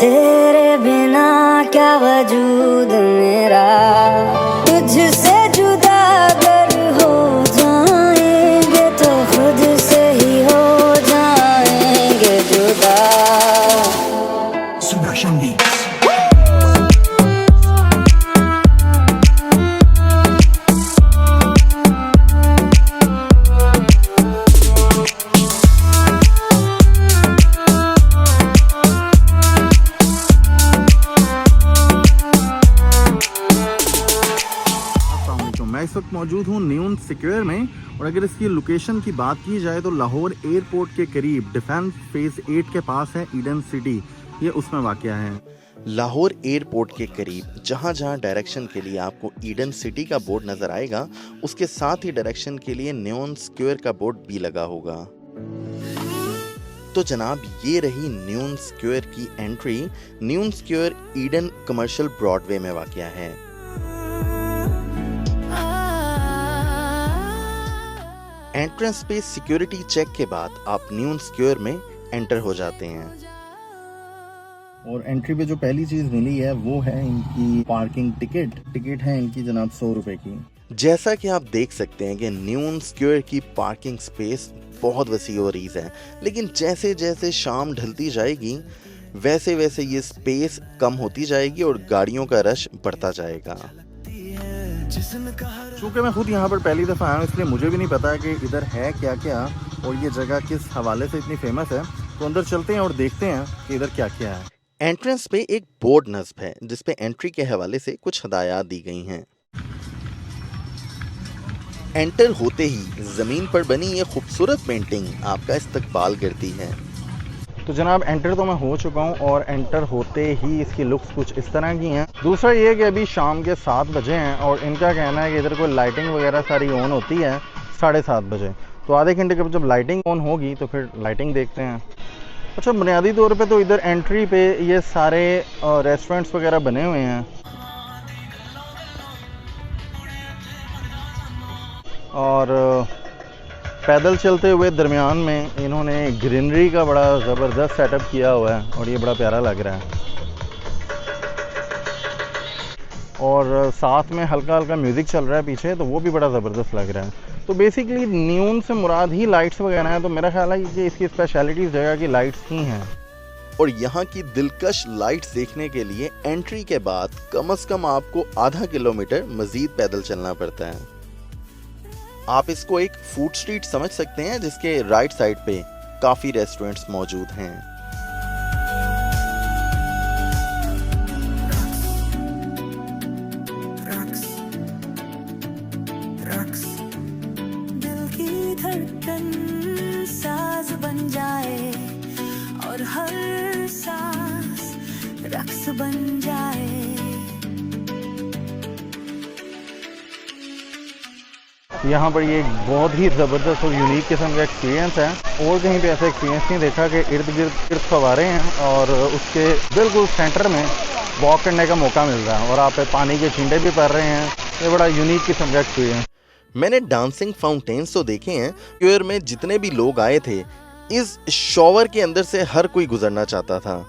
तेरे बिना क्या वजूद मेरा, तुझसे जुदा अगर हो जाएंगे तो खुद से ही हो जाएंगे जुदा। मैं इस वक्त मौजूद हूँ न्यून स्क्वायर में, और अगर इसकी लोकेशन की बात की जाए तो लाहौर एयरपोर्ट के करीब डिफेंस फेज 8 के पास है ईडन सिटी, ये उसमें वाक़या है। लाहौर एयरपोर्ट के करीब जहाँ जहाँ डायरेक्शन के लिए आपको ईडन सिटी का बोर्ड नज़र आएगा, उसके साथ ही डायरेक्शन के लिए न्यून स्क्वायर का बोर्ड भी लगा होगा। तो जनाब, ये रही न्यून स्क्वायर की एंट्री। न्यून स्क्वायर ईडन कमर्शियल ब्रॉडवे में वाक़या है। एंट्रेंस पे सिक्योरिटी चेक के बाद आप न्यून स्क्वायर में एंटर हो जाते हैं। और एंट्री पे जो पहली चीज़ मिली है वो है इनकी पार्किंग टिकट है इनकी जनाब 100 रुपए की। जैसा कि आप देख सकते हैं कि न्यून स्क्वायर की पार्किंग स्पेस बहुत वसी और रीज़ है, लेकिन जैसे जैसे शाम ढलती जाएगी वैसे वैसे ये स्पेस कम होती जाएगी और गाड़ियों का रश बढ़ता जाएगा। चूँकि मैं खुद यहाँ पर पहली दफ़ा आया हूँ, इसलिए मुझे भी नहीं पता कि इधर है क्या क्या और ये जगह किस हवाले से इतनी फेमस है। तो अंदर चलते हैं और देखते हैं कि इधर क्या क्या है। एंट्रेंस पे एक बोर्ड नस्ब है जिस पे एंट्री के हवाले से कुछ हदायत दी गई हैं। एंटर होते ही ज़मीन पर बनी ये खूबसूरत पेंटिंग आपका इस्तकबाल करती है। तो जनाब, एंटर तो मैं हो चुका हूँ और एंटर होते ही इसकी लुक्स कुछ इस तरह की हैं। दूसरा ये कि अभी शाम के 7 बजे हैं और इनका कहना है कि इधर कोई लाइटिंग वगैरह सारी ऑन होती है 7:30 बजे। तो आधे घंटे के बाद जब लाइटिंग ऑन होगी तो फिर लाइटिंग देखते हैं। अच्छा, बुनियादी तौर पे तो इधर एंट्री पे ये सारे रेस्टोरेंट्स वगैरह बने हुए हैं और पैदल चलते हुए दरमियान में इन्होंने ग्रीनरी का बड़ा ज़बरदस्त सेटअप किया हुआ है और ये बड़ा प्यारा लग रहा है। और साथ में हल्का हल्का म्यूज़िक चल रहा है पीछे, तो वो भी बड़ा ज़बरदस्त लग रहा है। तो बेसिकली न्यून से मुराद ही लाइट्स वगैरह हैं, तो मेरा ख्याल है कि इसकी स्पेशलिटी इस जगह की लाइट्स ही हैं। और यहाँ की दिलकश लाइट्स देखने के लिए एंट्री के बाद कम से कम आपको आधा किलोमीटर मज़ीद पैदल चलना पड़ता है। आप इसको एक फूड स्ट्रीट समझ सकते हैं जिसके राइट साइड पे काफ़ी रेस्टोरेंट्स मौजूद हैं। दिल की धड़कन साज बन जाए और हर सांस रक्स बन जाए। यहाँ पर ये एक बहुत ही ज़बरदस्त और यूनिक किस्म का एक्सपीरियंस है, और कहीं पे ऐसा एक्सपीरियंस नहीं देखा कि इर्द गिर्द फव्वारे हैं और उसके बिल्कुल सेंटर में वॉक करने का मौका मिल रहा है और आप पे पानी के छींटे भी पड़ रहे हैं। ये बड़ा यूनिक किस्म का एक्सपीरियंस। मैंने डांसिंग फाउंटेन्स तो देखे हैं। स्क्वायर में जितने भी लोग आए थे, इस शॉवर के अंदर से हर कोई गुजरना चाहता था।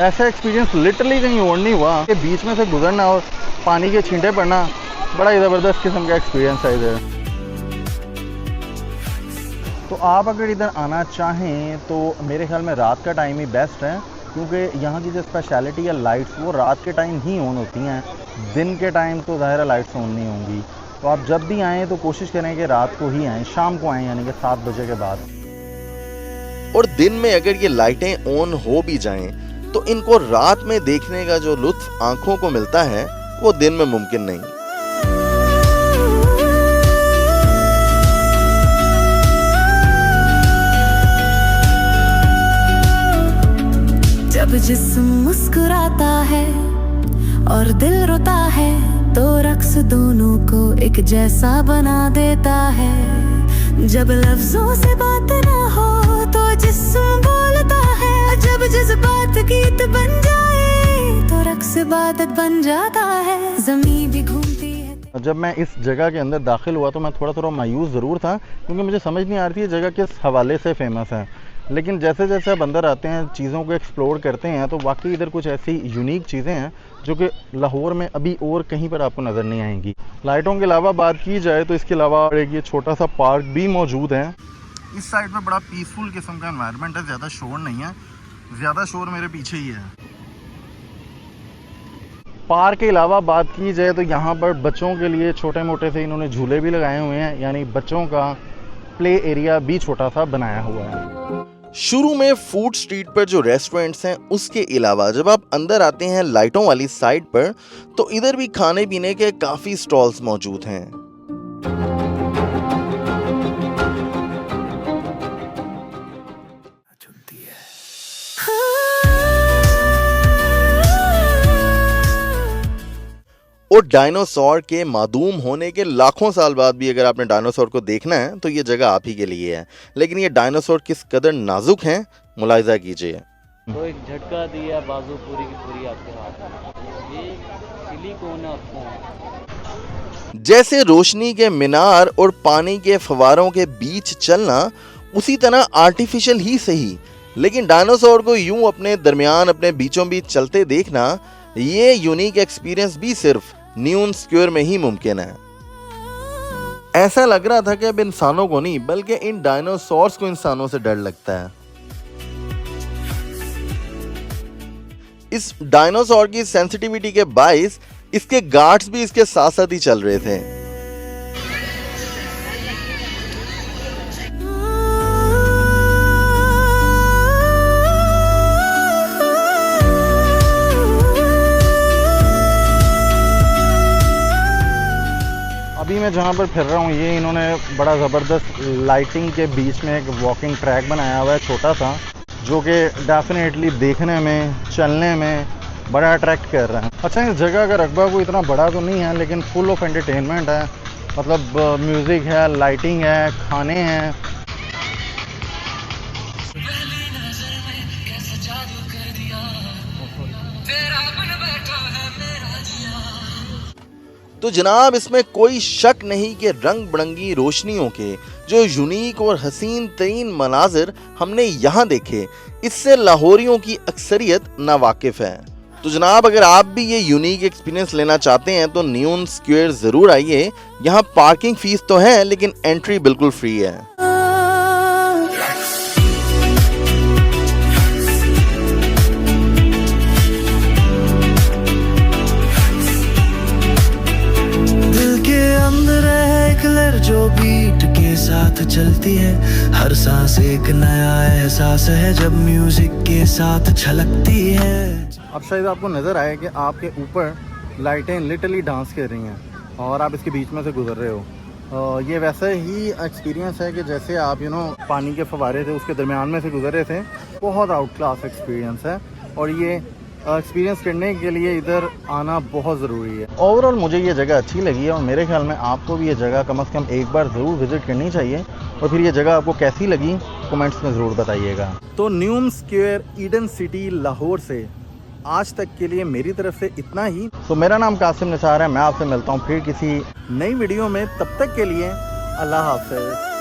ऐसा एक्सपीरियंस लिटरली कहीं और नहीं हुआ कि बीच में से गुजरना और पानी के छींटे पड़ना बड़ा ही ज़बरदस्त किस्म का एक्सपीरियंस है इधर। तो आप अगर इधर आना चाहें तो मेरे ख्याल में रात का टाइम ही बेस्ट है, क्योंकि यहाँ की जो स्पेशलिटी है लाइट्स वो रात के टाइम ही ऑन होती हैं। दिन के टाइम तो ज़ाहिर लाइट्स ऑन नहीं होंगी। तो आप जब भी आएँ तो कोशिश करें कि रात को ही आएँ, शाम को आएँ, यानी कि 7 बजे के बाद। और दिन में अगर ये लाइटें ऑन हो भी जाएं तो इनको रात में देखने का जो लुत्फ आंखों को मिलता है वो दिन में मुमकिन नहीं। जब जिस्म मुस्कुराता है और दिल रोता है तो रक्स दोनों को एक जैसा बना देता है। जब लफ्जों से बात ना हो तो जिस्म बोलता है। जब जज्बात गीत बन जाए तो रक्स इबादत बन जाता है। ज़मीं भी घूमती है। जब मैं इस जगह के अंदर दाखिल हुआ तो मैं थोड़ा मायूस ज़रूर था, क्योंकि मुझे समझ नहीं आ रही थी ये जगह किस हवाले से फ़ेमस है। लेकिन जैसे जैसे आप अंदर आते हैं, चीज़ों को एक्सप्लोर करते हैं, तो वाकई इधर कुछ ऐसी यूनिक चीज़ें हैं जो कि लाहौर में अभी और कहीं पर आपको नज़र नहीं आएंगी। लाइटों के अलावा बात की जाए तो इसके अलावा एक ये छोटा सा पार्क भी मौजूद है। इस साइड पे बड़ा पीसफुल किस्म का एनवायरनमेंट है, ज़्यादा शोर नहीं है, ज़्यादा शोर मेरे पीछे ही है। पार्क के अलावा बात की जाए तो यहाँ पर बच्चों के लिए छोटे मोटे से इन्होंने झूले भी लगाए हुए हैं, यानी बच्चों का प्ले एरिया भी छोटा सा बनाया हुआ है। शुरू में फूड स्ट्रीट पर जो रेस्टोरेंट्स हैं उसके अलावा जब आप अंदर आते हैं लाइटों वाली साइड पर, तो इधर भी खाने पीने के काफी स्टॉल्स मौजूद हैं। और डायनासोर के मादूम होने के लाखों साल बाद भी अगर आपने डायनासोर को देखना है तो ये जगह आप ही के लिए है। लेकिन ये डायनासोर किस कदर नाजुक हैं, मुलाहिजा कीजिए। तो एक झटका दिया, बाजू पूरी की पूरी आपके हाथ में, ये सिलिकॉन आपको। जैसे रोशनी के मीनार और पानी के फवारों के बीच चलना, उसी तरह आर्टिफिशियल ही सही, लेकिन डायनासोर को यूं अपने दरमियान, अपने बीचों बीच चलते देखना, ये यूनिक एक्सपीरियंस भी सिर्फ न्यून स्क्वायर में ही मुमकिन है। ऐसा लग रहा था कि अब इंसानों को नहीं बल्कि इन डायनासोर्स को इंसानों से डर लगता है। इस डायनासोर की सेंसिटिविटी के बाइस इसके गार्ड्स भी इसके साथ साथ ही चल रहे थे। अभी मैं जहाँ पर फिर रहा हूँ, ये इन्होंने बड़ा ज़बरदस्त लाइटिंग के बीच में एक वॉकिंग ट्रैक बनाया हुआ है छोटा सा, जो कि डेफिनेटली देखने में, चलने में बड़ा अट्रैक्ट कर रहा है। अच्छा, इस जगह का रकबा कोई इतना बड़ा तो नहीं है, लेकिन फुल ऑफ एंटरटेनमेंट है। मतलब म्यूज़िक है, लाइटिंग है, खाने हैं। तो जनाब, इसमें कोई शक नहीं कि रंग बिरंगी रोशनियों के जो यूनिक और हसीन तरीन मनाजिर हमने यहाँ देखे, इससे लाहौरियों की अक्सरियत नावाकिफ है। तो जनाब, अगर आप भी ये यूनिक एक्सपीरियंस लेना चाहते हैं तो न्यून स्क्वायर ज़रूर आइए। यहाँ पार्किंग फीस तो है, लेकिन एंट्री बिल्कुल फ्री है। जो बीट के साथ चलती है, हर सांस एक नया एहसास है जब म्यूजिक के साथ छलकती है। अब शायद आपको नज़र आए कि आपके ऊपर लाइटें लिटरली डांस कर रही हैं और आप इसके बीच में से गुजर रहे हो। ये वैसा ही एक्सपीरियंस है कि जैसे आप पानी के फवारे थे उसके दरमियान में से गुजर रहे थे। बहुत आउट क्लास एक्सपीरियंस है और ये एक्सपीरियंस करने के लिए इधर आना बहुत ज़रूरी है। ओवरऑल मुझे ये जगह अच्छी लगी है और मेरे ख्याल में आपको भी ये जगह कम से कम एक बार ज़रूर विज़िट करनी चाहिए। और फिर ये जगह आपको कैसी लगी कमेंट्स में ज़रूर बताइएगा। तो न्यून स्क्वायर ईडन सिटी लाहौर से आज तक के लिए मेरी तरफ से इतना ही। तो मेरा नाम कासिम निसार है, मैं आपसे मिलता हूँ फिर किसी नई वीडियो में। तब तक के लिए अल्लाह हाफ़िज़।